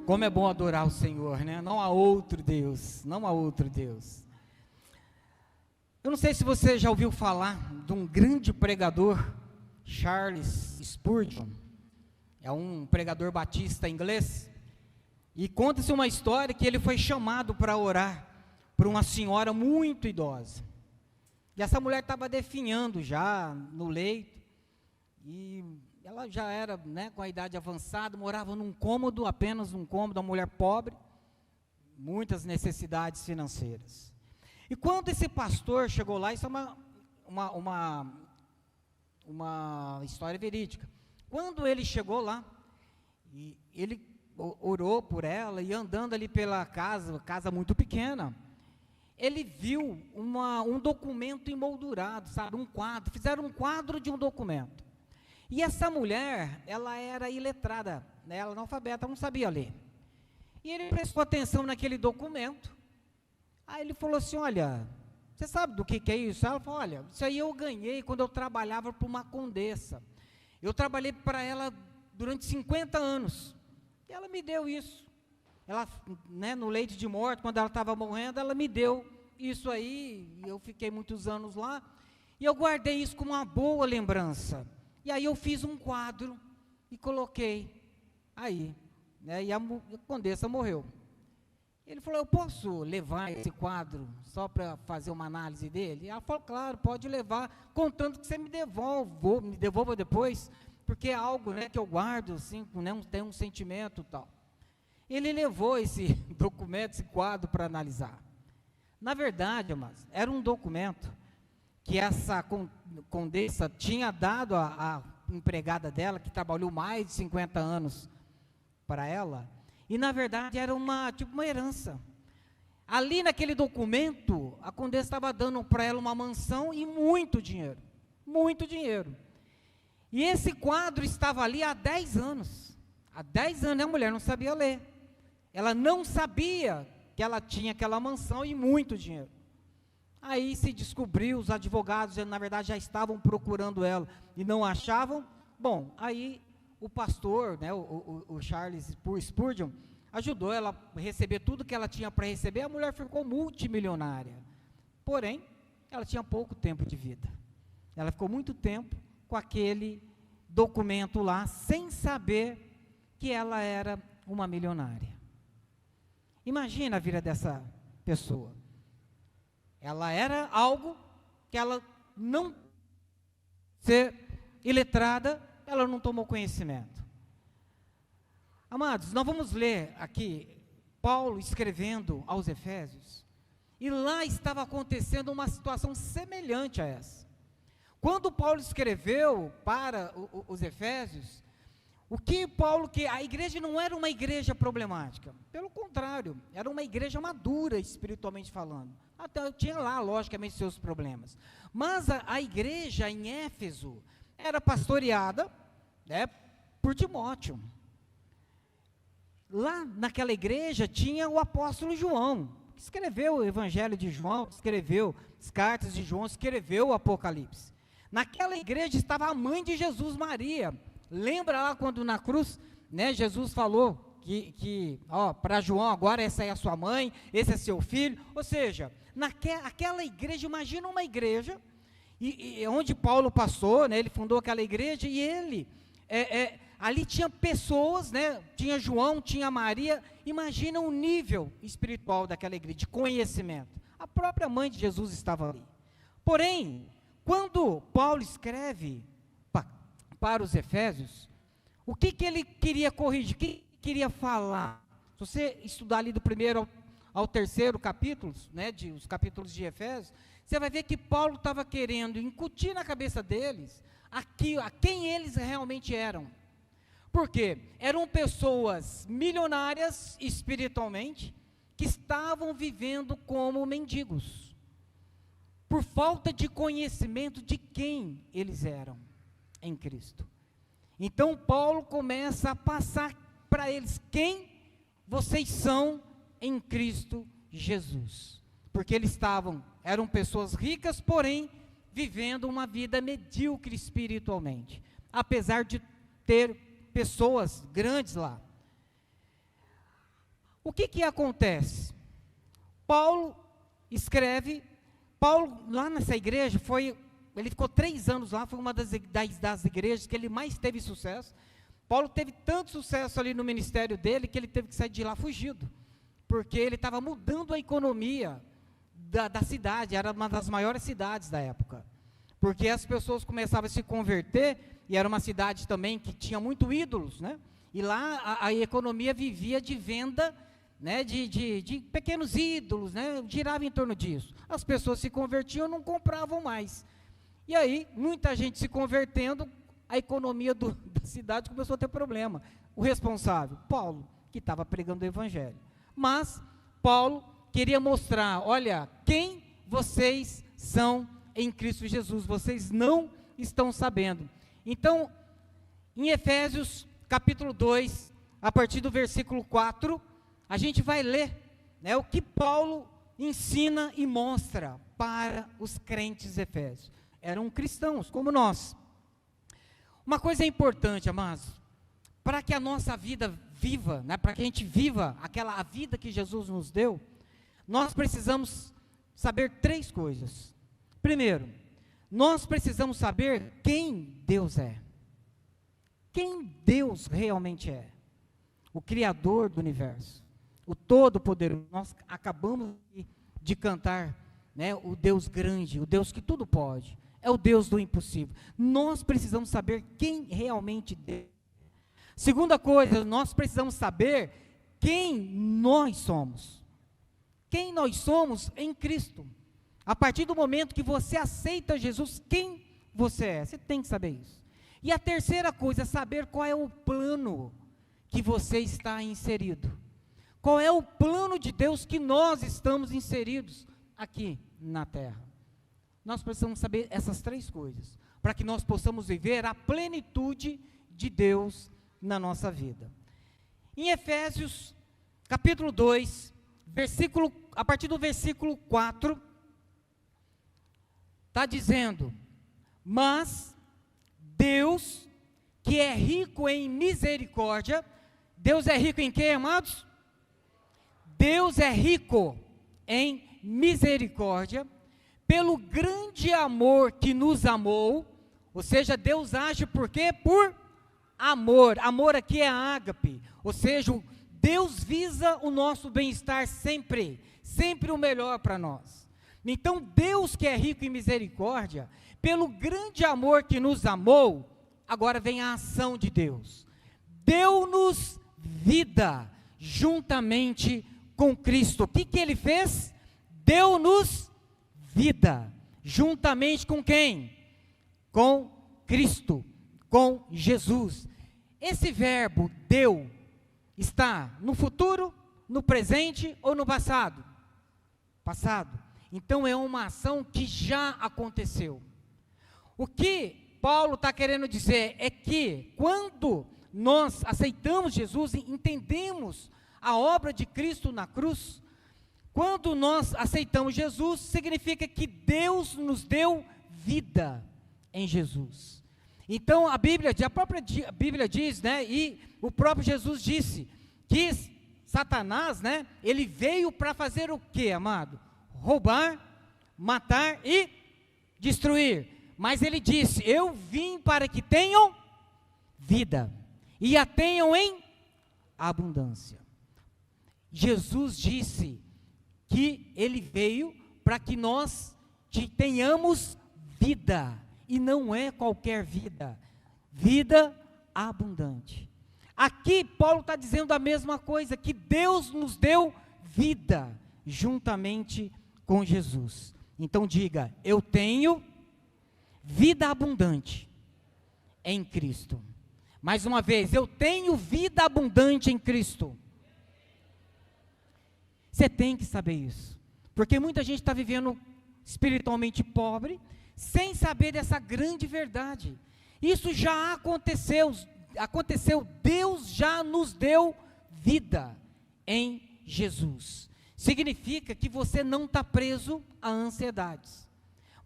Como é bom adorar o Senhor, né? Não há outro Deus, não há outro Deus. Eu não sei se você já ouviu falar de um grande pregador, Charles Spurgeon. É um pregador batista inglês. E conta-se uma história que ele foi chamado para orar por uma senhora muito idosa. E essa mulher estava definhando já no leito. E ela já era, né, com a idade avançada, morava num cômodo, apenas um cômodo, uma mulher pobre, muitas necessidades financeiras. E quando esse pastor chegou lá, isso é uma história verídica. Quando ele chegou lá, e ele orou por ela, e andando ali pela casa muito pequena, ele viu um documento emoldurado, sabe, um quadro, fizeram um quadro de um documento. E essa mulher, ela era iletrada, né, ela analfabeta, não sabia ler. E ele prestou atenção naquele documento. Aí ele falou assim: olha, você sabe do que é isso? Ela falou: olha, isso aí eu ganhei quando eu trabalhava para uma condessa. Eu trabalhei para ela durante 50 anos. E ela me deu isso. Ela, né, no leito de morte, quando ela estava morrendo, ela me deu isso aí. E eu fiquei muitos anos lá. E eu guardei isso como uma boa lembrança. E aí eu fiz um quadro e coloquei aí, né, e a condessa morreu. Ele falou: eu posso levar esse quadro só para fazer uma análise dele? Ela falou: claro, pode levar, contanto que você me devolva depois, porque é algo, né, que eu guardo, assim, né, tem um sentimento e tal. Ele levou esse documento, esse quadro para analisar. Na verdade, amados, era um documento que essa condessa tinha dado à empregada dela, que trabalhou mais de 50 anos para ela, e na verdade era uma herança. Ali naquele documento, a condessa estava dando para ela uma mansão e muito dinheiro, muito dinheiro. E esse quadro estava ali há 10 anos, a mulher não sabia ler, ela não sabia que ela tinha aquela mansão e muito dinheiro. Aí se descobriu, os advogados, na verdade, já estavam procurando ela e não achavam. Bom, aí o pastor, né, o Charles Spurgeon, ajudou ela a receber tudo que ela tinha para receber. A mulher ficou multimilionária. Porém, ela tinha pouco tempo de vida. Ela ficou muito tempo com aquele documento lá, sem saber que ela era uma milionária. Imagina a vida dessa pessoa. Ela era algo que ela não, ser iletrada, ela não tomou conhecimento. Amados, nós vamos ler aqui Paulo escrevendo aos Efésios, e lá estava acontecendo uma situação semelhante a essa. Quando Paulo escreveu para os Efésios, a igreja não era uma igreja problemática, pelo contrário, era uma igreja madura espiritualmente falando. Até tinha lá, logicamente, seus problemas. Mas a igreja em Éfeso era pastoreada, né, por Timóteo. Lá naquela igreja tinha o apóstolo João, que escreveu o Evangelho de João, escreveu as cartas de João, escreveu o Apocalipse. Naquela igreja estava a mãe de Jesus, Maria. Lembra lá quando na cruz, né, Jesus falou que para João agora essa é a sua mãe, esse é seu filho. Ou seja, aquela igreja, imagina uma igreja, e onde Paulo passou, né, ele fundou aquela igreja, e ele, ali tinha pessoas, né, tinha João, tinha Maria. Imagina o nível espiritual daquela igreja, de conhecimento. A própria mãe de Jesus estava ali. Porém, quando Paulo escreve para os Efésios, o que ele queria corrigir, o que queria falar? Se você estudar ali do primeiro ao terceiro capítulo, né, os capítulos de Efésios, você vai ver que Paulo estava querendo incutir na cabeça deles a quem eles realmente eram. Por quê? Eram pessoas milionárias espiritualmente, que estavam vivendo como mendigos, por falta de conhecimento de quem eles eram em Cristo. Então Paulo começa a passar para eles quem vocês são em Cristo Jesus, porque eles eram pessoas ricas, porém vivendo uma vida medíocre espiritualmente, apesar de ter pessoas grandes lá. O que acontece? Paulo lá nessa igreja, ele ficou 3 anos lá, foi uma das igrejas que ele mais teve sucesso. Paulo teve tanto sucesso ali no ministério dele, que ele teve que sair de lá fugido, porque ele estava mudando a economia da cidade, era uma das maiores cidades da época, porque as pessoas começavam a se converter, e era uma cidade também que tinha muito ídolos, né? E lá a economia vivia de venda, né, de pequenos ídolos, né, girava em torno disso. As pessoas se convertiam e não compravam mais. E aí, muita gente se convertendo, a economia da cidade começou a ter problema. O responsável, Paulo, que estava pregando o evangelho. Mas Paulo queria mostrar, olha, quem vocês são em Cristo Jesus, vocês não estão sabendo. Então, em Efésios capítulo 2, a partir do versículo 4, a gente vai ler, né, o que Paulo ensina e mostra para os crentes efésios. Eram cristãos, como nós. Uma coisa importante, amados, para que a nossa vida viva, né, para que a gente viva a vida que Jesus nos deu, nós precisamos saber 3 coisas. Primeiro, nós precisamos saber quem Deus é. Quem Deus realmente é. O Criador do universo. O Todo-Poderoso. Nós acabamos de cantar, né, o Deus grande, o Deus que tudo pode. É o Deus do impossível. Nós precisamos saber quem realmente Deus é. Segunda coisa, nós precisamos saber quem nós somos. Quem nós somos em Cristo. A partir do momento que você aceita Jesus, quem você é. Você tem que saber isso. E a terceira coisa é saber qual é o plano que você está inserido. Qual é o plano de Deus que nós estamos inseridos aqui na terra. Nós precisamos saber essas 3 coisas, para que nós possamos viver a plenitude de Deus na nossa vida. Em Efésios, capítulo 2, a partir do versículo 4, está dizendo, mas Deus, que é rico em misericórdia, Deus é rico em quê, amados? Deus é rico em misericórdia, pelo grande amor que nos amou, ou seja, Deus age por quê? Por amor. Amor aqui é ágape, ou seja, Deus visa o nosso bem-estar sempre, sempre o melhor para nós. Então, Deus que é rico em misericórdia, pelo grande amor que nos amou, agora vem a ação de Deus. Deu-nos vida juntamente com Cristo. O que Ele fez? Deu-nos vida, juntamente com quem? Com Cristo, com Jesus. Esse verbo deu está no futuro, no presente ou no passado? Passado. Então é uma ação que já aconteceu. O que Paulo está querendo dizer é que quando nós aceitamos Jesus, entendemos a obra de Cristo na cruz, quando nós aceitamos Jesus, significa que Deus nos deu vida em Jesus. Então a própria Bíblia diz, né, e o próprio Jesus disse, que Satanás, né, ele veio para fazer o quê, amado? Roubar, matar e destruir. Mas ele disse, eu vim para que tenham vida, e a tenham em abundância. Jesus disse que ele veio para que nós tenhamos vida, e não é qualquer vida, vida abundante. Aqui Paulo está dizendo a mesma coisa, que Deus nos deu vida, juntamente com Jesus. Então diga, eu tenho vida abundante em Cristo. Mais uma vez, eu tenho vida abundante em Cristo. Você tem que saber isso, porque muita gente está vivendo espiritualmente pobre, sem saber dessa grande verdade. Isso já aconteceu, Deus já nos deu vida em Jesus. Significa que você não está preso a ansiedades,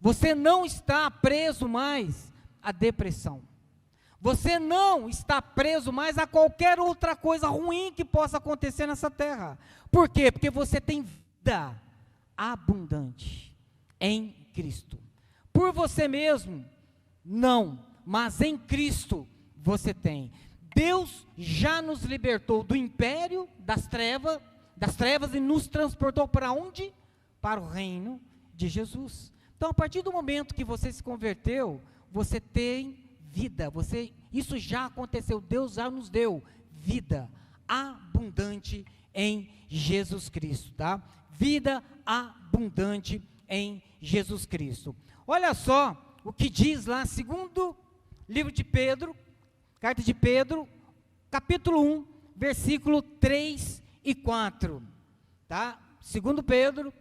você não está preso mais à depressão, Você não está preso mais a qualquer outra coisa ruim que possa acontecer nessa terra. Por quê? Porque você tem vida abundante em Cristo. Por você mesmo, não, mas em Cristo você tem. Deus já nos libertou do império das trevas e nos transportou para onde? Para o reino de Jesus. Então, a partir do momento que você se converteu, você tem vida, isso já aconteceu, Deus já nos deu vida abundante em Jesus Cristo, tá? Vida abundante em Jesus Cristo. Olha só o que diz lá, segundo livro de Pedro, carta de Pedro, capítulo 1, versículo 3 e 4, tá? Segundo Pedro,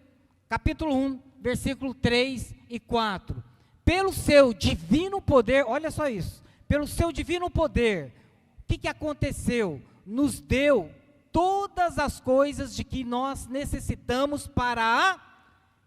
capítulo 1, versículo 3 e 4. Pelo seu divino poder, olha só isso, pelo seu divino poder, o que aconteceu? Nos deu todas as coisas de que nós necessitamos para a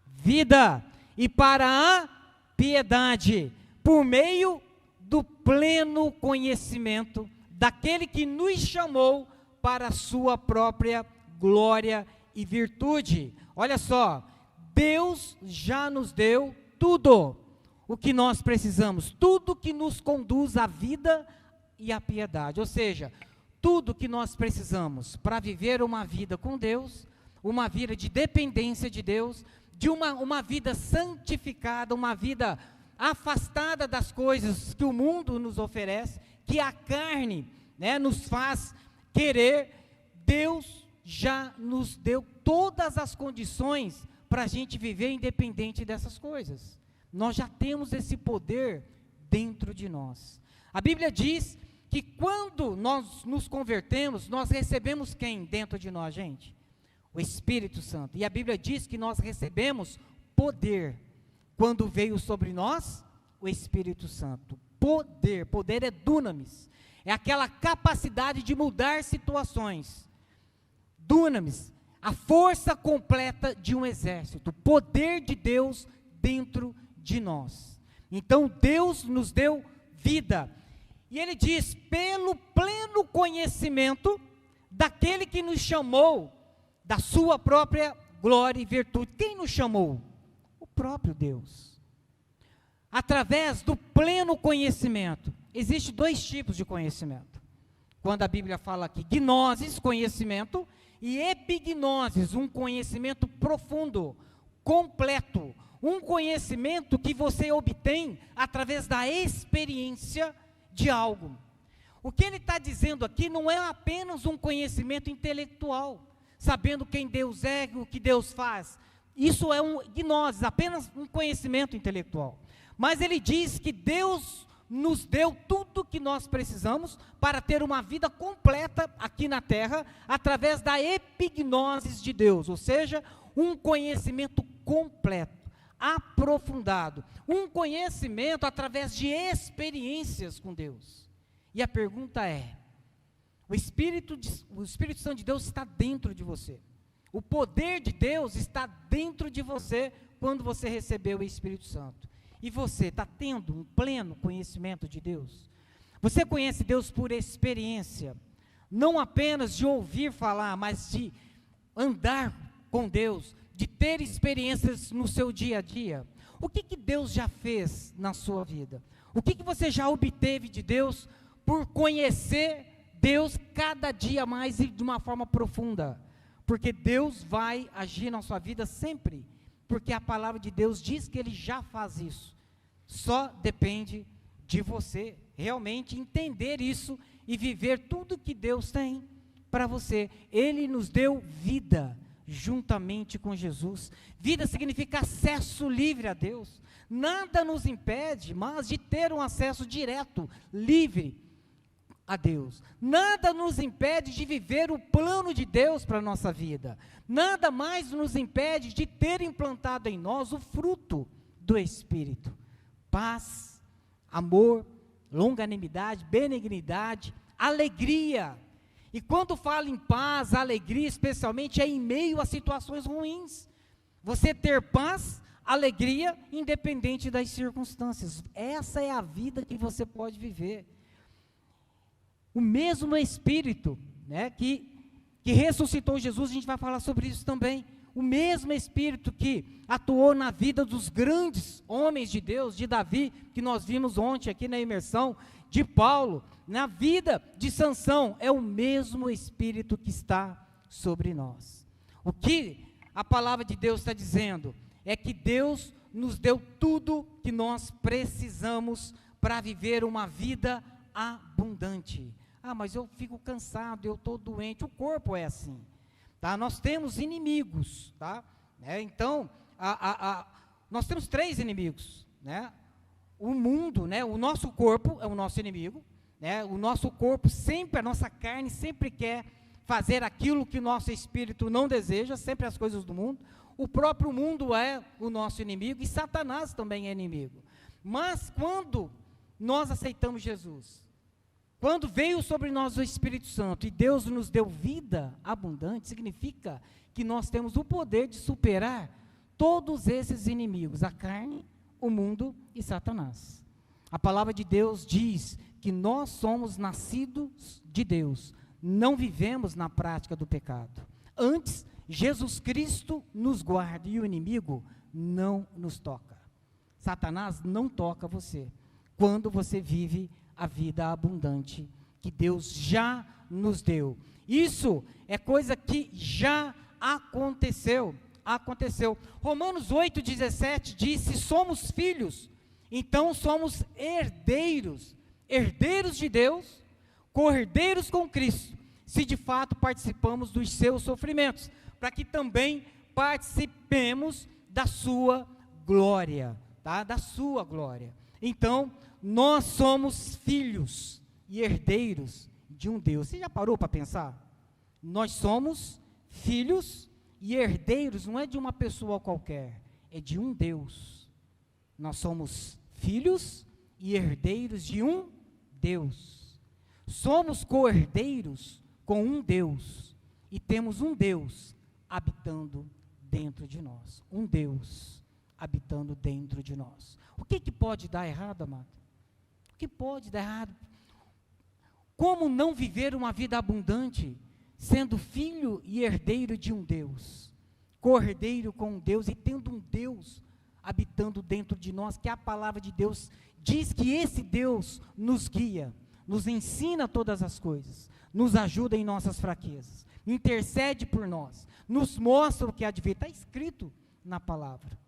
vida e para a piedade, por meio do pleno conhecimento daquele que nos chamou para a sua própria glória e virtude. Olha só, Deus já nos deu tudo o que nós precisamos, tudo que nos conduz à vida e à piedade, ou seja, tudo que nós precisamos para viver uma vida com Deus, uma vida de dependência de Deus, de uma vida santificada, uma vida afastada das coisas que o mundo nos oferece, que a carne, né, nos faz querer. Deus já nos deu todas as condições para a gente viver independente dessas coisas. Nós já temos esse poder dentro de nós. A Bíblia diz que quando nós nos convertemos, nós recebemos quem dentro de nós, gente? O Espírito Santo. E a Bíblia diz que nós recebemos poder quando veio sobre nós o Espírito Santo. Poder é dunamis, é aquela capacidade de mudar situações. Dunamis, a força completa de um exército, poder de Deus dentro de nós. Então Deus nos deu vida, e Ele diz, pelo pleno conhecimento daquele que nos chamou, da sua própria glória e virtude. Quem nos chamou? O próprio Deus. Através do pleno conhecimento. Existem dois tipos de conhecimento. Quando a Bíblia fala aqui, gnoses, conhecimento, e epignoses, um conhecimento profundo, completo, um conhecimento que você obtém através da experiência de algo. O que ele está dizendo aqui não é apenas um conhecimento intelectual, sabendo quem Deus é, o que Deus faz. Isso é um gnose, apenas um conhecimento intelectual. Mas ele diz que Deus nos deu tudo que nós precisamos para ter uma vida completa aqui na terra, através da epignoses de Deus, ou seja, um conhecimento completo, aprofundado, um conhecimento através de experiências com Deus. E a pergunta é, o Espírito Santo de Deus está dentro de você, o poder de Deus está dentro de você, quando você recebeu o Espírito Santo. E você está tendo um pleno conhecimento de Deus? Você conhece Deus por experiência, não apenas de ouvir falar, mas de andar com Deus, de ter experiências no seu dia a dia. O que Deus já fez na sua vida? O que você já obteve de Deus por conhecer Deus cada dia mais e de uma forma profunda? Porque Deus vai agir na sua vida sempre, porque a palavra de Deus diz que Ele já faz isso. Só depende de você realmente entender isso e viver tudo que Deus tem para você. Ele nos deu vida juntamente com Jesus. Vida significa acesso livre a Deus. Nada nos impede, mas de ter um acesso direto, livre a Deus. Nada nos impede de viver o plano de Deus para a nossa vida. Nada mais nos impede de ter implantado em nós o fruto do Espírito. Paz, amor, longanimidade, benignidade, alegria. E quando fala em paz, alegria, especialmente é em meio a situações ruins. Você ter paz, alegria, independente das circunstâncias. Essa é a vida que você pode viver. O mesmo Espírito, né, que ressuscitou Jesus, a gente vai falar sobre isso também. O mesmo Espírito que atuou na vida dos grandes homens de Deus, de Davi, que nós vimos ontem aqui na imersão, de Paulo, na vida de Sansão, é o mesmo Espírito que está sobre nós. O que a palavra de Deus está dizendo é que Deus nos deu tudo que nós precisamos para viver uma vida abundante. Ah, mas eu fico cansado, eu estou doente, o corpo é assim, tá? Nós temos inimigos, tá? Então, nós temos 3 inimigos, né? O mundo, né? O nosso corpo é o nosso inimigo, né? O nosso corpo sempre, a nossa carne sempre quer fazer aquilo que o nosso espírito não deseja, sempre as coisas do mundo. O próprio mundo é o nosso inimigo e Satanás também é inimigo. Mas quando nós aceitamos Jesus, quando veio sobre nós o Espírito Santo e Deus nos deu vida abundante, significa que nós temos o poder de superar todos esses inimigos, a carne, o mundo e Satanás. A palavra de Deus diz que nós somos nascidos de Deus, não vivemos na prática do pecado. Antes, Jesus Cristo nos guarda e o inimigo não nos toca. Satanás não toca você quando você vive a vida abundante que Deus já nos deu. Isso é coisa que já aconteceu. Romanos 8,17 diz: se somos filhos, então somos herdeiros, herdeiros de Deus, co-herdeiros com Cristo, se de fato participamos dos seus sofrimentos, para que também participemos da sua glória, tá? Da sua glória. Então, nós somos filhos e herdeiros de um Deus. Você já parou para pensar? Nós somos filhos e herdeiros, não é de uma pessoa qualquer, é de um Deus. Nós somos filhos e herdeiros de um Deus. Somos co-herdeiros com um Deus e temos um Deus habitando dentro de nós. Um Deus habitando dentro de nós. O que pode dar errado, amado? O que pode dar errado? Como não viver uma vida abundante, sendo filho e herdeiro de um Deus, co-herdeiro com um Deus e tendo um Deus habitando dentro de nós, que a palavra de Deus diz que esse Deus nos guia, nos ensina todas as coisas, nos ajuda em nossas fraquezas, intercede por nós, nos mostra o que há de vir, está escrito na palavra.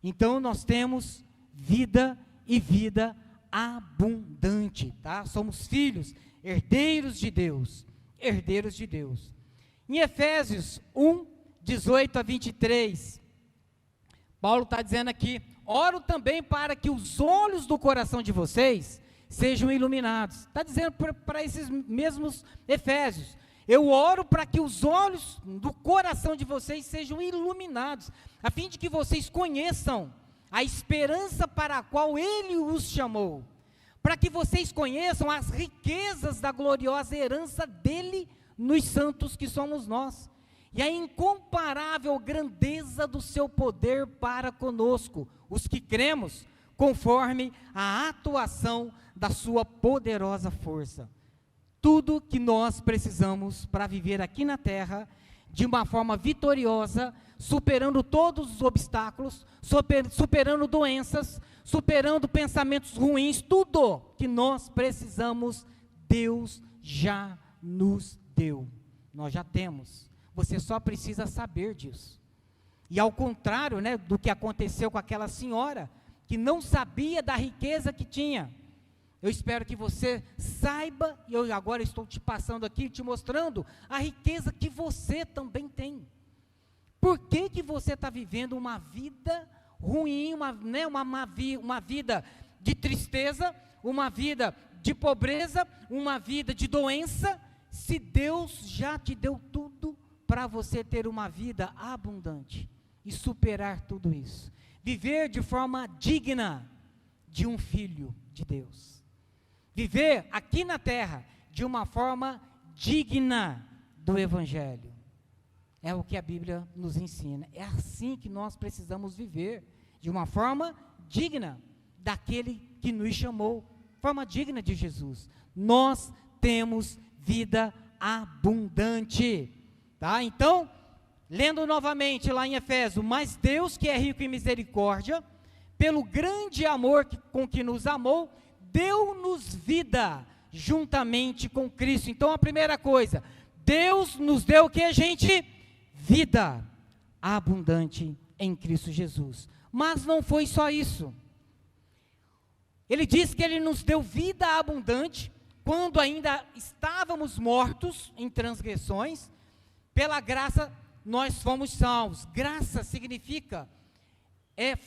Então nós temos vida e vida abundante, tá? Somos filhos, herdeiros de Deus, herdeiros de Deus. Em Efésios 1, 18 a 23, Paulo está dizendo aqui: oro também para que os olhos do coração de vocês sejam iluminados. Está dizendo para esses mesmos Efésios: eu oro para que os olhos do coração de vocês sejam iluminados, a fim de que vocês conheçam a esperança para a qual Ele os chamou, para que vocês conheçam as riquezas da gloriosa herança dEle nos santos que somos nós, e a incomparável grandeza do seu poder para conosco, os que cremos, conforme a atuação da sua poderosa força. Tudo que nós precisamos para viver aqui na terra, de uma forma vitoriosa, superando todos os obstáculos, superando doenças, superando pensamentos ruins, tudo que nós precisamos, Deus já nos deu. Nós já temos. Você só precisa saber disso. E ao contrário, né, do que aconteceu com aquela senhora, que não sabia da riqueza que tinha, eu espero que você saiba, e eu agora estou te passando aqui, te mostrando a riqueza que você também tem. Por que você está vivendo uma vida ruim, uma vida de tristeza, uma vida de pobreza, uma vida de doença, se Deus já te deu tudo para você ter uma vida abundante e superar tudo isso? Viver de forma digna de um filho de Deus. Viver aqui na terra de uma forma digna do Evangelho. É o que a Bíblia nos ensina. É assim que nós precisamos viver, de uma forma digna daquele que nos chamou, forma digna de Jesus. Nós temos vida abundante, tá? Então, lendo novamente lá em Efésios, mas Deus que é rico em misericórdia, pelo grande amor com que nos amou, deu-nos vida juntamente com Cristo. Então a primeira coisa, Deus nos deu o que, gente? Vida abundante em Cristo Jesus. Mas não foi só isso. Ele diz que Ele nos deu vida abundante, quando ainda estávamos mortos em transgressões, pela graça nós fomos salvos. Graça significa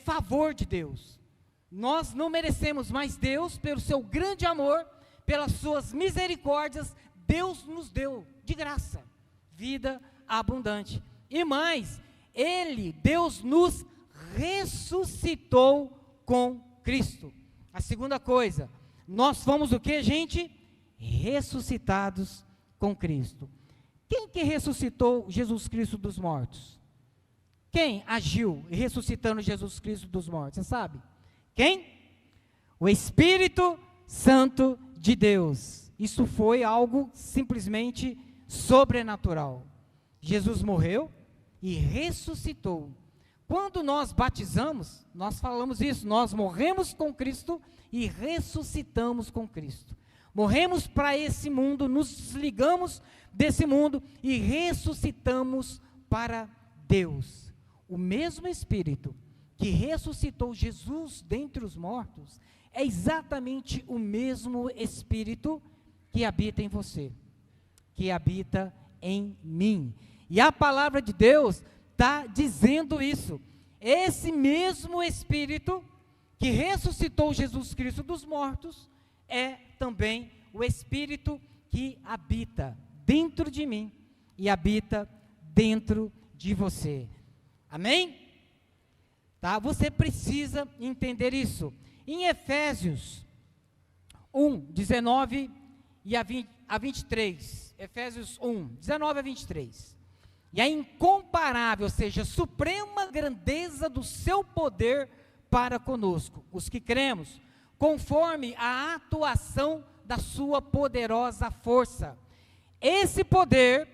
favor de Deus. Nós não merecemos, mas Deus, pelo seu grande amor, pelas suas misericórdias, Deus nos deu de graça vida abundante. E mais, Deus nos ressuscitou com Cristo. A segunda coisa, nós fomos o que, gente? Ressuscitados com Cristo. Quem que ressuscitou Jesus Cristo dos mortos? Quem agiu ressuscitando Jesus Cristo dos mortos? Você sabe? Quem? O Espírito Santo de Deus. Isso foi algo simplesmente sobrenatural. Jesus morreu e ressuscitou. Quando nós batizamos, nós falamos isso, nós morremos com Cristo e ressuscitamos com Cristo. Morremos para esse mundo, nos desligamos desse mundo e ressuscitamos para Deus. O mesmo Espírito que ressuscitou Jesus dentre os mortos, é exatamente o mesmo Espírito que habita em você, que habita em mim. E a palavra de Deus está dizendo isso. Esse mesmo Espírito que ressuscitou Jesus Cristo dos mortos, é também o Espírito que habita dentro de mim e habita dentro de você. Amém? Tá? Você precisa entender isso. Em Efésios 1, 19 a 23. Efésios 1, 19 a 23. E a incomparável, ou seja, suprema grandeza do seu poder para conosco, os que cremos, conforme a atuação da sua poderosa força. Esse poder,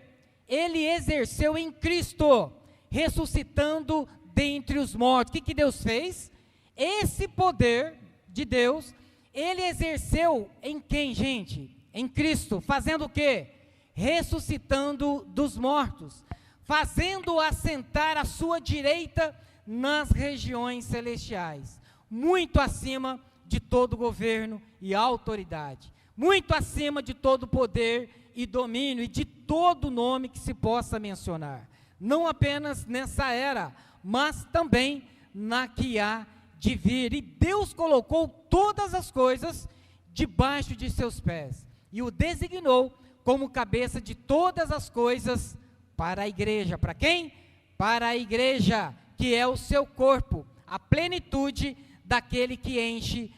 Ele exerceu em Cristo, ressuscitando dentre os mortos. O que Deus fez? Esse poder de Deus, Ele exerceu em quem, gente? Em Cristo, fazendo o quê? Ressuscitando dos mortos, fazendo assentar à sua direita nas regiões celestiais, muito acima de todo governo e autoridade, muito acima de todo poder e domínio e de todo nome que se possa mencionar, não apenas nessa era, mas também na que há de vir. E Deus colocou todas as coisas debaixo de seus pés e o designou como cabeça de todas as coisas para a igreja. Para quem? Para a igreja, que é o seu corpo, a plenitude daquele que enche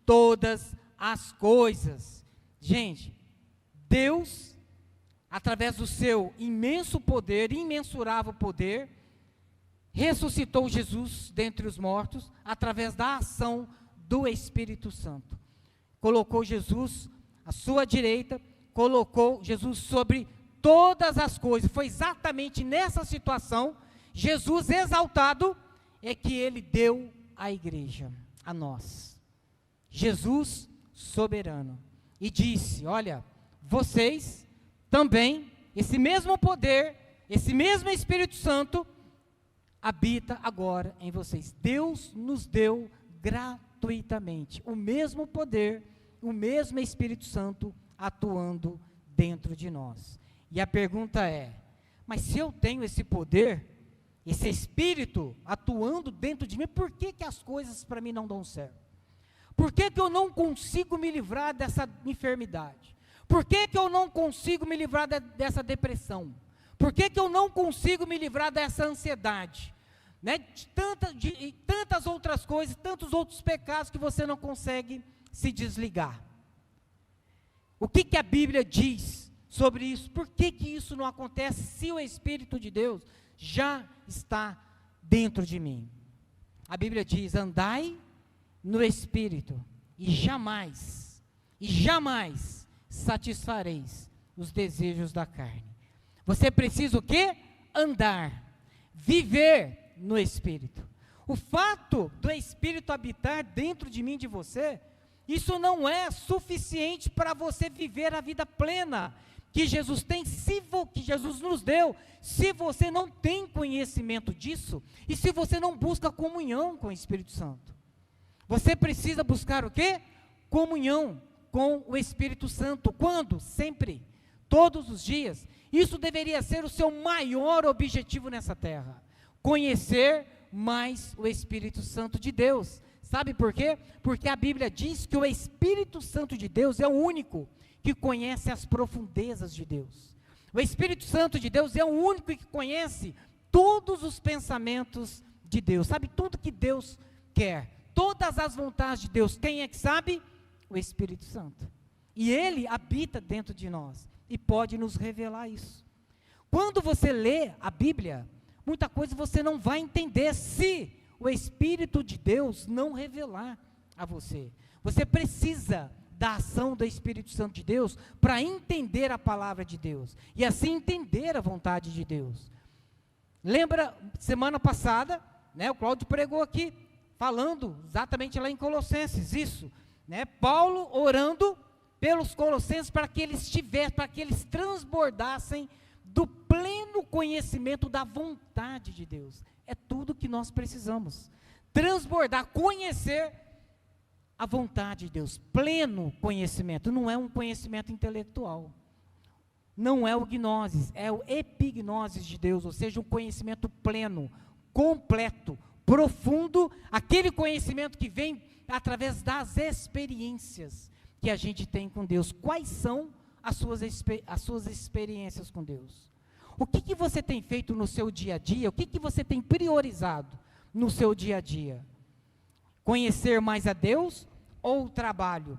todas as coisas. Gente, Deus, através do seu imenso poder, imensurável poder, ressuscitou Jesus dentre os mortos, através da ação do Espírito Santo. Colocou Jesus à sua direita, colocou Jesus sobre todas as coisas. Foi exatamente nessa situação, Jesus exaltado, é que Ele deu à igreja, a nós. Jesus soberano. E disse, olha, vocês também, esse mesmo poder, esse mesmo Espírito Santo, habita agora em vocês. Deus nos deu gratuitamente o mesmo poder, o mesmo Espírito Santo atuando dentro de nós. E a pergunta é, mas se eu tenho esse poder, esse Espírito atuando dentro de mim, por que que as coisas para mim não dão certo? Por que que eu não consigo me livrar dessa enfermidade? Por que que eu não consigo me livrar dessa depressão? Por que que eu não consigo me livrar dessa ansiedade? Né? De tantas outras coisas, tantos outros pecados que você não consegue se desligar. O que que a Bíblia diz sobre isso? Por que que isso não acontece se o Espírito de Deus já está dentro de mim? A Bíblia diz, andai no Espírito, e jamais satisfareis os desejos da carne. Você precisa o quê? Andar, viver no Espírito. O fato do Espírito habitar dentro de mim e de você, isso não é suficiente para você viver a vida plena que Jesus tem, que Jesus nos deu, se você não tem conhecimento disso, e se você não busca comunhão com o Espírito Santo. Você precisa buscar o quê? Comunhão com o Espírito Santo. Quando? Sempre. Todos os dias. Isso deveria ser o seu maior objetivo nessa terra. Conhecer mais o Espírito Santo de Deus. Sabe por quê? Porque a Bíblia diz que o Espírito Santo de Deus é o único que conhece as profundezas de Deus. O Espírito Santo de Deus é o único que conhece todos os pensamentos de Deus. Sabe tudo que Deus quer. Todas as vontades de Deus. Quem é que sabe? O Espírito Santo. E Ele habita dentro de nós. E pode nos revelar isso. Quando você lê a Bíblia, muita coisa você não vai entender se o Espírito de Deus não revelar a você. Você precisa da ação do Espírito Santo de Deus para entender a palavra de Deus. E assim entender a vontade de Deus. Lembra, semana passada, né, o Cláudio pregou aqui, falando exatamente lá em Colossenses, isso. Né, Paulo orando pelos colossenses para que eles transbordassem do pleno conhecimento da vontade de Deus. É tudo que nós precisamos. Transbordar, conhecer a vontade de Deus. Pleno conhecimento. Não é um conhecimento intelectual. Não é o gnoses, é o epignosis de Deus, ou seja, um conhecimento pleno, completo, profundo, aquele conhecimento que vem através das experiências que a gente tem com Deus. Quais são as suas experiências com Deus? O que você tem feito no seu dia a dia? O que você tem priorizado no seu dia a dia? Conhecer mais a Deus ou o trabalho?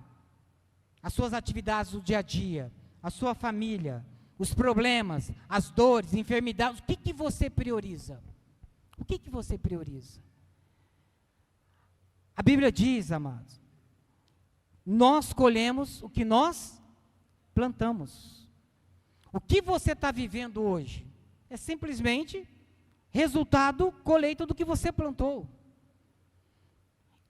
As suas atividades do dia a dia, a sua família, os problemas, as dores, enfermidades, o que você prioriza? O que você prioriza? A Bíblia diz, amados, nós colhemos o que nós plantamos. O que você está vivendo hoje é simplesmente resultado, colheita do que você plantou.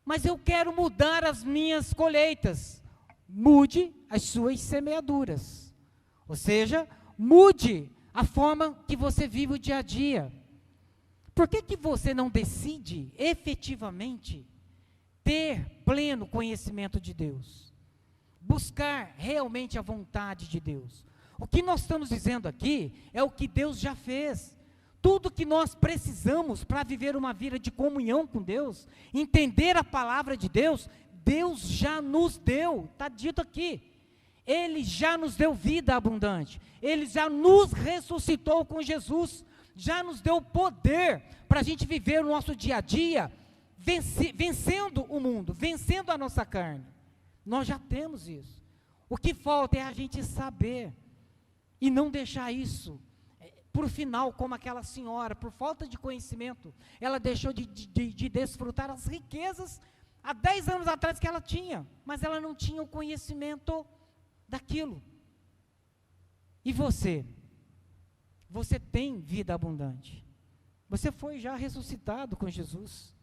Mas eu quero mudar as minhas colheitas. Mude as suas semeaduras. Ou seja, mude a forma que você vive o dia a dia. Por que você não decide efetivamente ter pleno conhecimento de Deus? Buscar realmente a vontade de Deus. O que nós estamos dizendo aqui é o que Deus já fez. Tudo que nós precisamos para viver uma vida de comunhão com Deus, entender a palavra de Deus, Deus já nos deu, está dito aqui. Ele já nos deu vida abundante, Ele já nos ressuscitou com Jesus, já nos deu poder para a gente viver o nosso dia a dia, vencendo o mundo, vencendo a nossa carne. Nós já temos isso. O que falta é a gente saber, e não deixar isso por final, como aquela senhora, por falta de conhecimento, ela deixou de desfrutar as riquezas há 10 anos atrás que ela tinha, mas ela não tinha o conhecimento daquilo. E você? Você tem vida abundante. Você foi já ressuscitado com Jesus.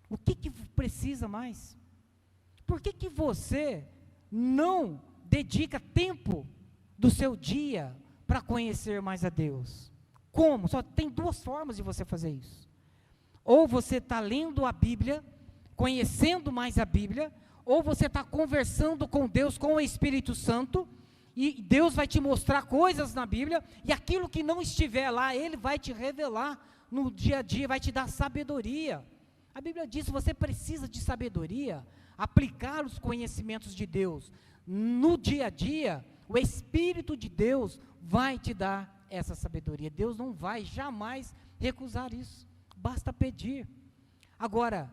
O que precisa mais? Por que você não dedica tempo do seu dia para conhecer mais a Deus? Como? Só tem duas formas de você fazer isso. Ou você está lendo a Bíblia, conhecendo mais a Bíblia, ou você está conversando com Deus, com o Espírito Santo, e Deus vai te mostrar coisas na Bíblia, e aquilo que não estiver lá, Ele vai te revelar no dia a dia, vai te dar sabedoria. A Bíblia diz que você precisa de sabedoria, aplicar os conhecimentos de Deus no dia a dia. O Espírito de Deus vai te dar essa sabedoria. Deus não vai jamais recusar isso, basta pedir. Agora,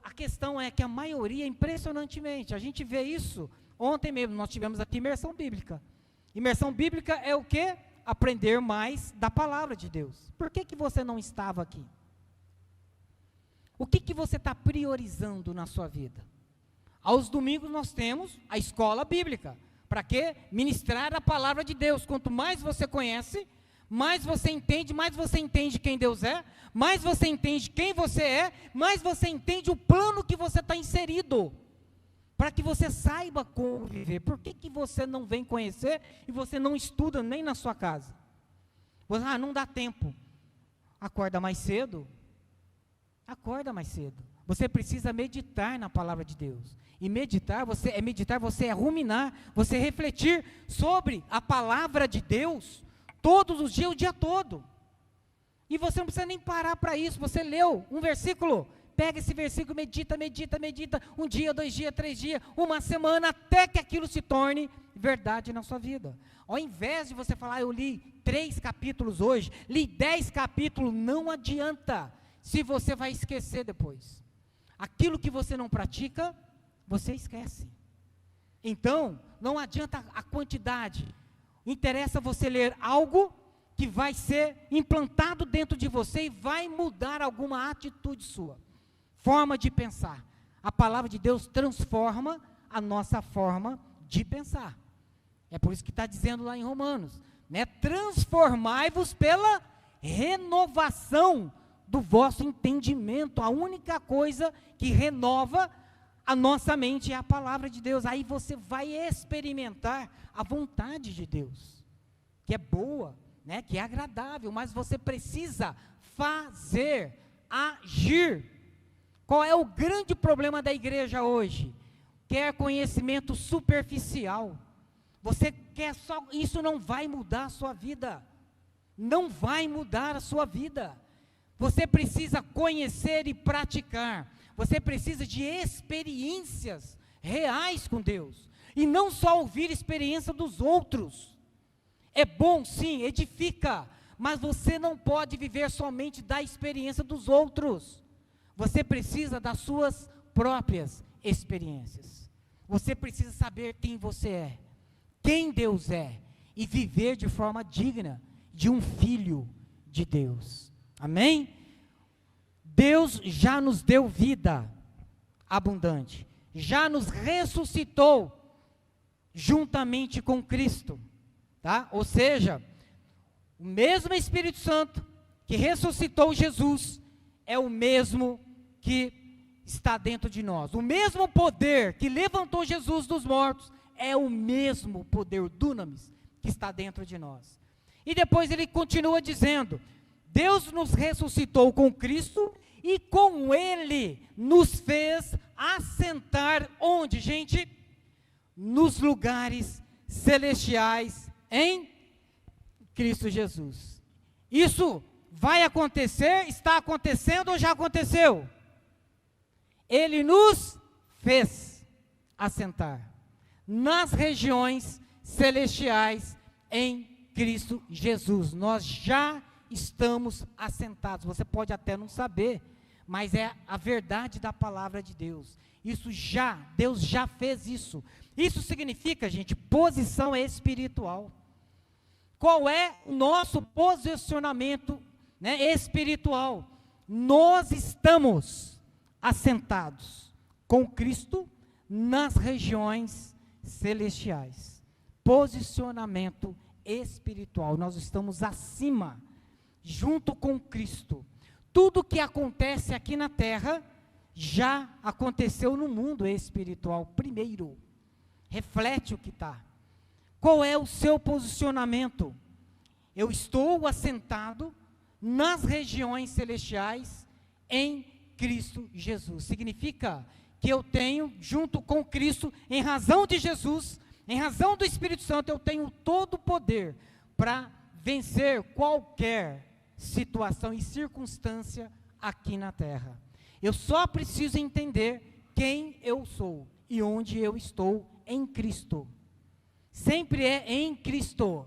a questão é que a maioria, impressionantemente, a gente vê isso. Ontem mesmo nós tivemos aqui imersão bíblica. Imersão bíblica é o quê? Aprender mais da palavra de Deus. Por que você não estava aqui? O que você está priorizando na sua vida? Aos domingos nós temos a escola bíblica, Para quê? Ministrar a palavra de Deus. Quanto mais você conhece, mais você entende quem Deus é, mais você entende quem você é, mais você entende o plano que você está inserido, para que você saiba como viver. Por que você não vem conhecer e você não estuda nem na sua casa? Você, não dá tempo. Acorda mais cedo. Acorda mais cedo. Você precisa meditar na palavra de Deus. E meditar, você é ruminar, você refletir sobre a palavra de Deus todos os dias, o dia todo. E você não precisa nem parar para isso. Você leu um versículo, pega esse versículo, medita, um dia, 2 dias, 3 dias, uma semana, até que aquilo se torne verdade na sua vida. Ao invés de você falar, eu li 3 capítulos hoje, li 10 capítulos, não adianta, se você vai esquecer depois. Aquilo que você não pratica, você esquece. Então, não adianta a quantidade, interessa você ler algo que vai ser implantado dentro de você e vai mudar alguma atitude sua, forma de pensar. A palavra de Deus transforma a nossa forma de pensar. É por isso que está dizendo lá em Romanos, né? Transformai-vos pela renovação do vosso entendimento. A única coisa que renova a nossa mente é a palavra de Deus. Aí você vai experimentar a vontade de Deus, que é boa, né? Que é agradável, mas você precisa fazer, agir. Qual é o grande problema da igreja hoje? Quer conhecimento superficial. Você quer só, isso não vai mudar a sua vida. Não vai mudar a sua vida. Você precisa conhecer e praticar. Você precisa de experiências reais com Deus. E não só ouvir a experiência dos outros. É bom, sim, edifica. Mas você não pode viver somente da experiência dos outros. Você precisa das suas próprias experiências. Você precisa saber quem você é, quem Deus é, e viver de forma digna de um filho de Deus. Amém? Deus já nos deu vida abundante, já nos ressuscitou juntamente com Cristo, tá? Ou seja, o mesmo Espírito Santo que ressuscitou Jesus é o mesmo que está dentro de nós. O mesmo poder que levantou Jesus dos mortos é o mesmo poder, dunamis, que está dentro de nós. E depois ele continua dizendo, Deus nos ressuscitou com Cristo e com Ele nos fez assentar, onde, gente? Nos lugares celestiais em Cristo Jesus. Isso vai acontecer, está acontecendo ou já aconteceu? Ele nos fez assentar nas regiões celestiais em Cristo Jesus. Nós já estamos assentados. Você pode até não saber, mas é a verdade da palavra de Deus. Deus já fez isso. Isso significa, gente, posição espiritual. Qual é o nosso posicionamento, né, espiritual? Nós estamos assentados com Cristo nas regiões celestiais. Posicionamento espiritual. Nós estamos acima, junto com Cristo. Tudo que acontece aqui na terra já aconteceu no mundo espiritual primeiro. Reflete o que está. Qual é o seu posicionamento? Eu estou assentado nas regiões celestiais em Cristo Jesus. Significa que eu tenho, junto com Cristo, em razão de Jesus, em razão do Espírito Santo, eu tenho todo o poder para vencer qualquer situação e circunstância aqui na terra. Eu só preciso entender quem eu sou e onde eu estou em Cristo. Sempre é em Cristo.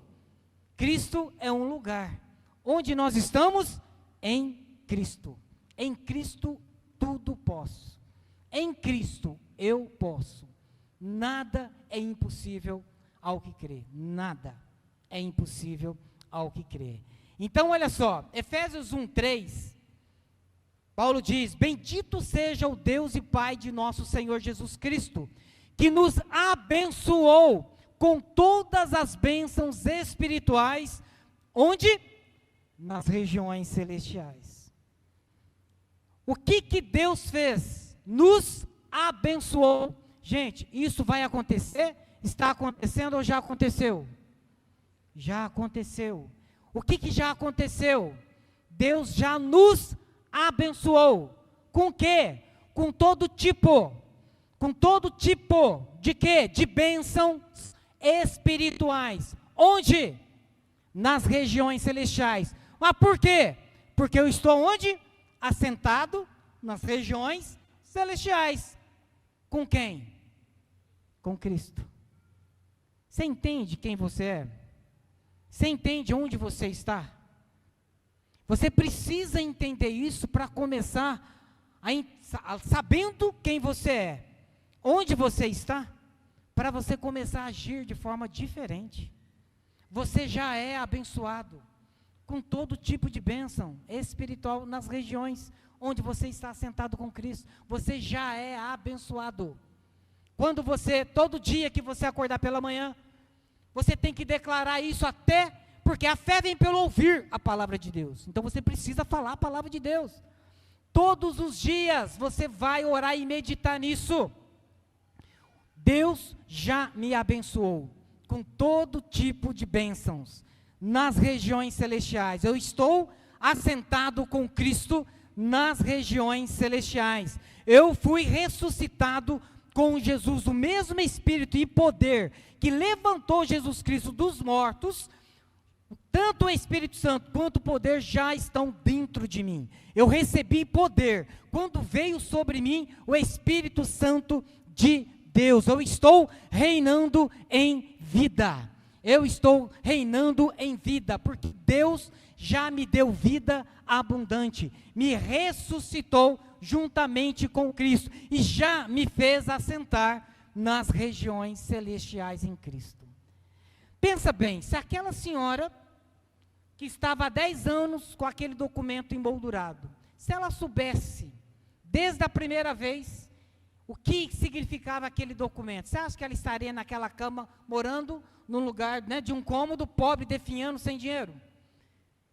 Cristo é um lugar. Onde nós estamos? Em Cristo. Em Cristo tudo posso. Em Cristo eu posso. Nada é impossível ao que crê. Nada é impossível ao que crê. Então, olha só, Efésios 1:3, Paulo diz, bendito seja o Deus e Pai de nosso Senhor Jesus Cristo, que nos abençoou com todas as bênçãos espirituais, onde? Nas regiões celestiais. O que Deus fez? Nos abençoou. Gente, isso vai acontecer? Está acontecendo ou já aconteceu? Já aconteceu. O que já aconteceu? Deus já nos abençoou. Com o quê? Com todo tipo de quê? De bênçãos espirituais. Onde? Nas regiões celestiais. Mas por quê? Porque eu estou onde? Assentado nas regiões celestiais. Com quem? Com Cristo. Você entende quem você é? Você entende onde você está? Você precisa entender isso para começar sabendo quem você é, onde você está, para você começar a agir de forma diferente. Você já é abençoado com todo tipo de bênção espiritual nas regiões onde você está sentado com Cristo. Você já é abençoado. Quando você, todo dia que você acordar pela manhã, você tem que declarar isso até, porque a fé vem pelo ouvir a palavra de Deus. Então você precisa falar a palavra de Deus. Todos os dias você vai orar e meditar nisso. Deus já me abençoou com todo tipo de bênçãos nas regiões celestiais. Eu estou assentado com Cristo nas regiões celestiais. Eu fui ressuscitado com Jesus, o mesmo Espírito e poder que levantou Jesus Cristo dos mortos. Tanto o Espírito Santo quanto o poder já estão dentro de mim. Eu recebi poder quando veio sobre mim o Espírito Santo de Deus. Eu estou reinando em vida. Eu estou reinando em vida, porque Deus já me deu vida abundante, me ressuscitou juntamente com Cristo e já me fez assentar nas regiões celestiais em Cristo. Pensa bem, se aquela senhora que estava há 10 anos com aquele documento emoldurado, se ela soubesse, desde a primeira vez, o que significava aquele documento, você acha que ela estaria naquela cama, morando num lugar, né, de um cômodo, pobre, definhando, sem dinheiro?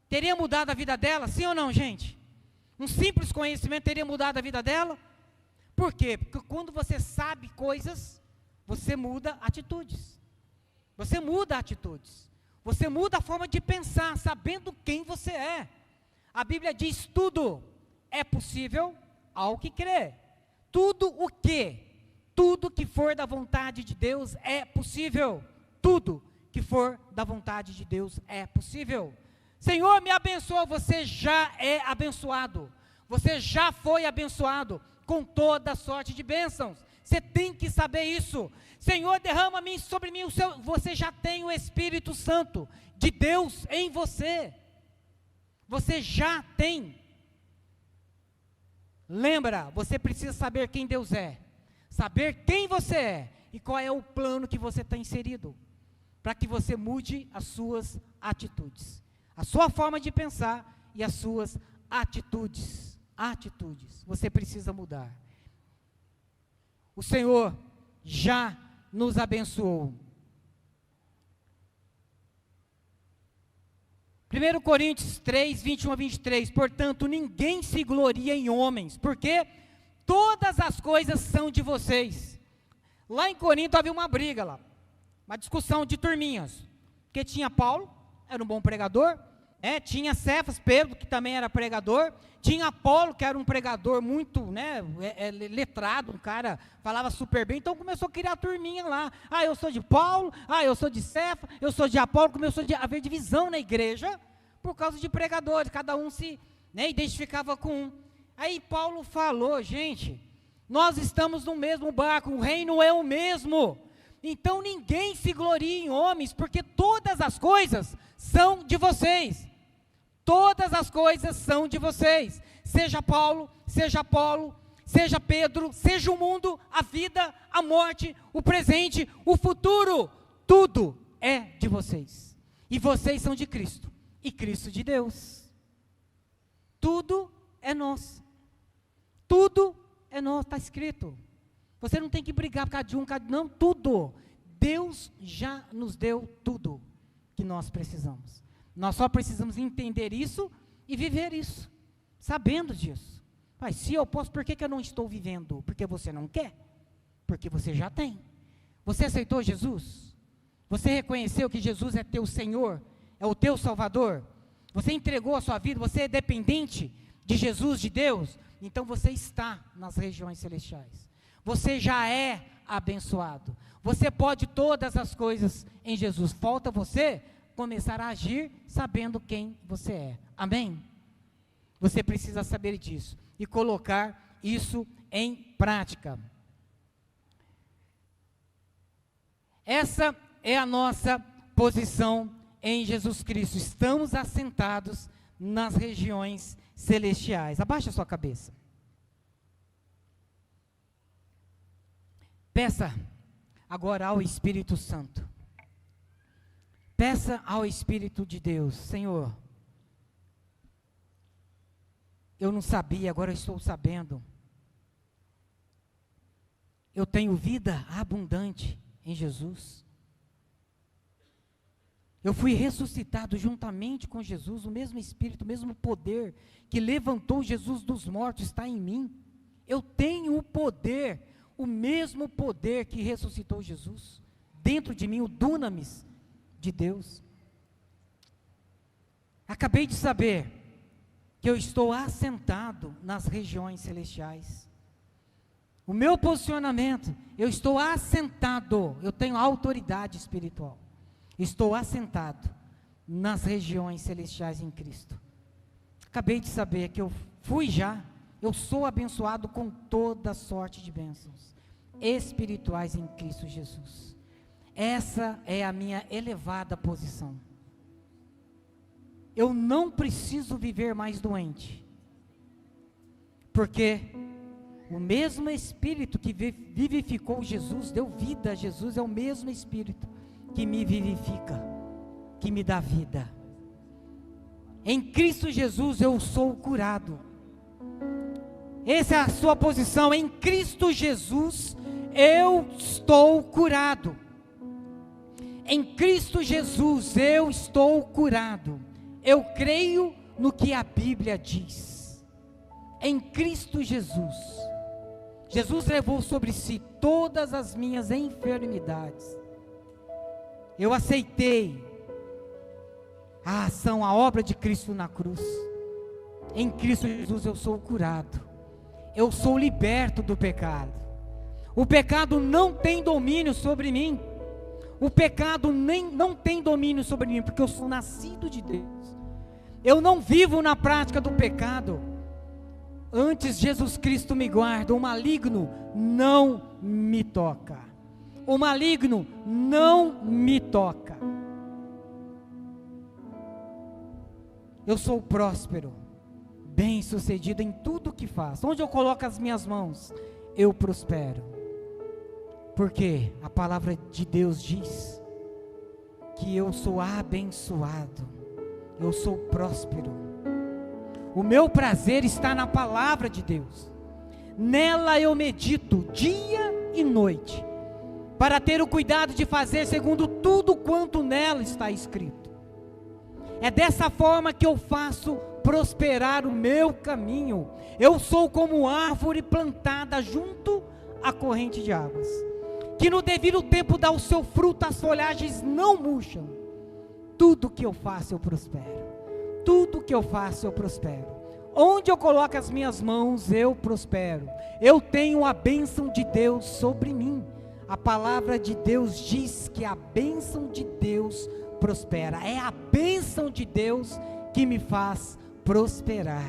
Teria mudado a vida dela, sim ou não, gente? Um simples conhecimento teria mudado a vida dela? Por quê? Porque quando você sabe coisas, você muda atitudes. Você muda atitudes. Você muda a forma de pensar, sabendo quem você é. A Bíblia diz: tudo é possível ao que crê. Tudo que for da vontade de Deus é possível. Tudo que for da vontade de Deus é possível. Senhor, me abençoa. Você já é abençoado. Você já foi abençoado com toda sorte de bênçãos. Você tem que saber isso. Senhor, derrama sobre mim você já tem o Espírito Santo de Deus em você. Você já tem. Lembra, você precisa saber quem Deus é, saber quem você é e qual é o plano que você está inserido, para que você mude as suas atitudes, a sua forma de pensar e as suas atitudes. Você precisa mudar. O Senhor já nos abençoou. 1 Coríntios 3, 21 a 23, portanto, ninguém se gloria em homens, porque todas as coisas são de vocês. Lá em Corinto havia uma briga lá, uma discussão de turminhas, porque tinha Paulo, era um bom pregador, tinha Cefas, Pedro, que também era pregador, tinha Apolo, que era um pregador muito, letrado, um cara, falava super bem, então começou a criar a turminha lá, eu sou de Paulo, eu sou de Cefas, eu sou de Apolo, começou a haver divisão na igreja, por causa de pregadores, cada um se identificava com um. Aí Paulo falou: gente, nós estamos no mesmo barco, o reino é o mesmo, então ninguém se glorie em homens, porque todas as coisas são de vocês. Todas as coisas são de vocês, seja Paulo, seja Apolo, seja Pedro, seja o mundo, a vida, a morte, o presente, o futuro, tudo é de vocês, e vocês são de Cristo, e Cristo de Deus. Tudo é nosso, está escrito. Você não tem que brigar por causa de um, não, tudo. Deus já nos deu tudo que nós precisamos. Nós só precisamos entender isso e viver isso, sabendo disso. Mas se eu posso, por que eu não estou vivendo? Porque você não quer, porque você já tem. Você aceitou Jesus? Você reconheceu que Jesus é teu Senhor, é o teu Salvador? Você entregou a sua vida, você é dependente de Jesus, de Deus? Então você está nas regiões celestiais. Você já é abençoado. Você pode todas as coisas em Jesus. Falta você começar a agir sabendo quem você é. Amém? Você precisa saber disso e colocar isso em prática. Essa é a nossa posição em Jesus Cristo. Estamos assentados nas regiões celestiais. Abaixa a sua cabeça. Peça agora ao Espírito Santo. Peça ao Espírito de Deus: Senhor, eu não sabia, agora eu estou sabendo. Eu tenho vida abundante em Jesus. Eu fui ressuscitado juntamente com Jesus, o mesmo Espírito, o mesmo poder que levantou Jesus dos mortos está em mim. Eu tenho o poder, o mesmo poder que ressuscitou Jesus, dentro de mim, o dunamis de Deus. Acabei de saber que eu estou assentado nas regiões celestiais. O meu posicionamento, eu estou assentado, eu tenho autoridade espiritual. Estou assentado nas regiões celestiais em Cristo. Acabei de saber que eu sou abençoado com toda sorte de bênçãos espirituais em Cristo Jesus. Essa é a minha elevada posição. Eu não preciso viver mais doente, porque o mesmo Espírito que vivificou Jesus, deu vida a Jesus, é o mesmo Espírito que me vivifica, que me dá vida. Em Cristo Jesus eu sou curado. Essa é a sua posição. Em Cristo Jesus eu estou curado. Em Cristo Jesus eu estou curado. Eu creio no que a Bíblia diz. Em Cristo Jesus, Jesus levou sobre si todas as minhas enfermidades. Eu aceitei a ação, a obra de Cristo na cruz. Em Cristo Jesus eu sou curado. Eu sou liberto do pecado. O pecado não tem domínio sobre mim. O pecado não tem domínio sobre mim, porque eu sou nascido de Deus. Eu não vivo na prática do pecado. Antes Jesus Cristo me guarda. O maligno não me toca. O maligno não me toca. Eu sou próspero, bem-sucedido em tudo que faço. Onde eu coloco as minhas mãos, eu prospero. Porque a palavra de Deus diz que eu sou abençoado, eu sou próspero. O meu prazer está na palavra de Deus. Nela eu medito dia e noite, para ter o cuidado de fazer segundo tudo quanto nela está escrito. É dessa forma que eu faço prosperar o meu caminho. Eu sou como árvore plantada junto à corrente de águas, que no devido tempo dá o seu fruto, as folhagens não murcham. Tudo que eu faço eu prospero. Tudo que eu faço eu prospero. Onde eu coloco as minhas mãos eu prospero. Eu tenho a bênção de Deus sobre mim. A palavra de Deus diz que a bênção de Deus prospera. É a bênção de Deus que me faz prosperar.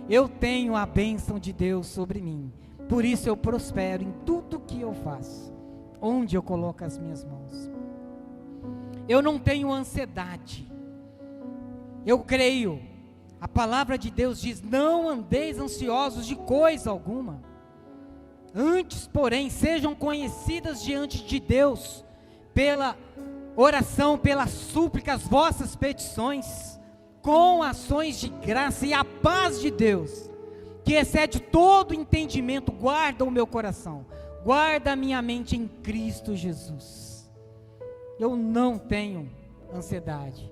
Eu tenho a bênção de Deus sobre mim. Por isso eu prospero em tudo que eu faço. Onde eu coloco as minhas mãos. Eu não tenho ansiedade. Eu creio. A palavra de Deus diz: não andeis ansiosos de coisa alguma. Antes, porém, sejam conhecidas diante de Deus, pela oração, pela súplica, as vossas petições, com ações de graça, e a paz de Deus, que excede todo entendimento, guarda o meu coração, guarda a minha mente em Cristo Jesus. eu não tenho ansiedade.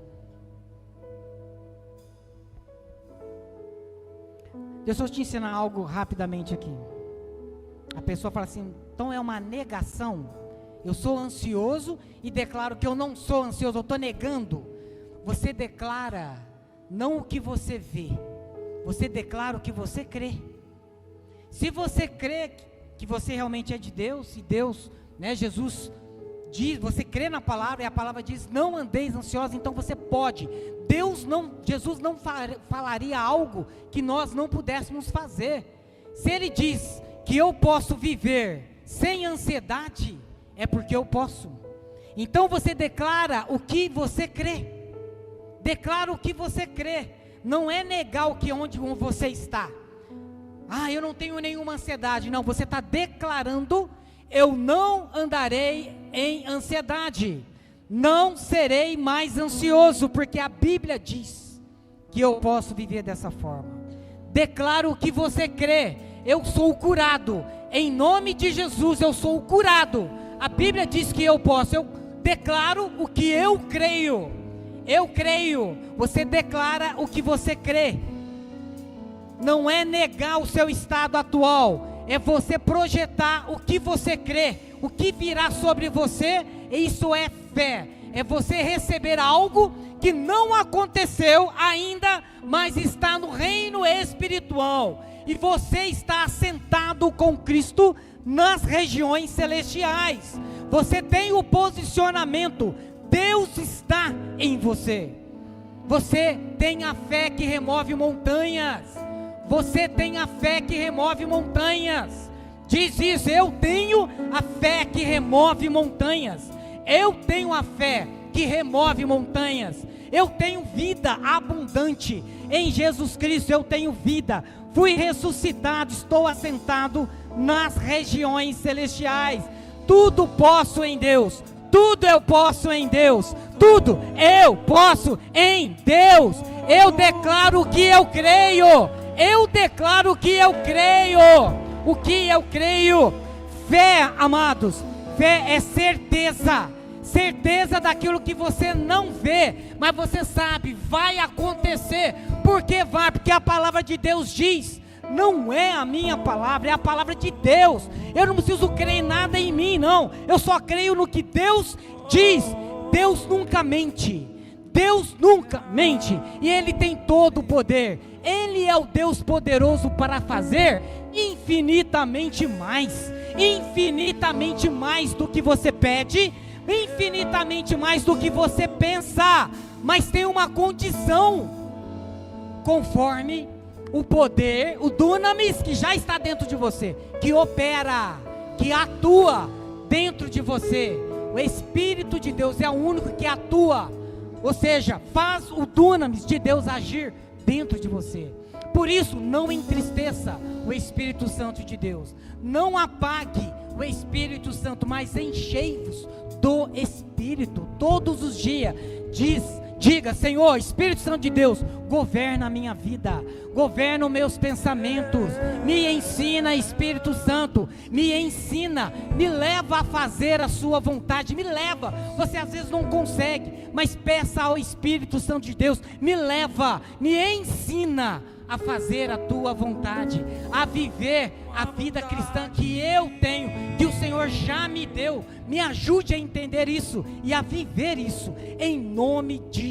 Deixa eu te ensinar algo rapidamente aqui. A pessoa fala assim, então é uma negação. Eu sou ansioso e declaro que eu não sou ansioso, eu estou negando. Você declara não o que você vê, você declara o que você crê. Se você crê que você realmente é de Deus, e Deus, né, Jesus diz, você crê na palavra, e a palavra diz, não andeis ansiosos, então você pode. Jesus não falaria algo que nós não pudéssemos fazer. Se Ele diz que eu posso viver sem ansiedade, é porque eu posso. Então você declara o que você crê. Declara o que você crê. Não é negar onde você está. Eu não tenho nenhuma ansiedade. Não, você está declarando, eu não andarei em ansiedade. Não serei mais ansioso, porque a Bíblia diz que eu posso viver dessa forma. Declaro o que você crê. Eu sou curado. Em nome de Jesus, eu sou curado. A Bíblia diz que eu posso. Eu declaro o que eu creio. Eu creio. Você declara o que você crê. Não é negar o seu estado atual. É você projetar o que você crê. O que virá sobre você. Isso é fé. É você receber algo que não aconteceu ainda, mas está no reino espiritual. E você está assentado com Cristo nas regiões celestiais. Você tem o posicionamento. Deus está em você. Você tem a fé que remove montanhas. Você tem a fé que remove montanhas. Diz isso, eu tenho a fé que remove montanhas. Eu tenho a fé que remove montanhas. Eu tenho vida abundante em Jesus Cristo. Eu tenho vida. Fui ressuscitado, estou assentado nas regiões celestiais. Tudo posso em Deus. Tudo eu posso em Deus. Tudo eu posso em Deus. Eu declaro o que eu creio. Eu declaro o que eu creio. O que eu creio. Fé, amados. Fé é certeza. Certeza daquilo que você não vê, mas você sabe, vai acontecer. Por que vai? Porque a palavra de Deus diz. Não é a minha palavra, é a palavra de Deus. Eu não preciso crer em nada em mim, não. Eu só creio no que Deus diz. Deus nunca mente. Deus nunca mente. E Ele tem todo o poder. Ele é o Deus poderoso para fazer infinitamente mais. Infinitamente mais do que você pede. Infinitamente mais do que você pensa. Mas tem uma condição. Conforme o poder, o dunamis que já está dentro de você, que opera, que atua dentro de você. O Espírito de Deus é o único que atua, ou seja, faz o dunamis de Deus agir dentro de você. Por isso, não entristeça o Espírito Santo de Deus, não apague o Espírito Santo, mas enchei-vos do Espírito todos os dias. Diga, Senhor, Espírito Santo de Deus, governa a minha vida, governa os meus pensamentos, me ensina, Espírito Santo, me ensina, me leva a fazer a sua vontade, me leva. Você às vezes não consegue, mas peça ao Espírito Santo de Deus, me leva, me ensina a fazer a tua vontade, a viver a vida cristã que eu tenho, que o Senhor já me deu. Me ajude a entender isso e a viver isso, em nome de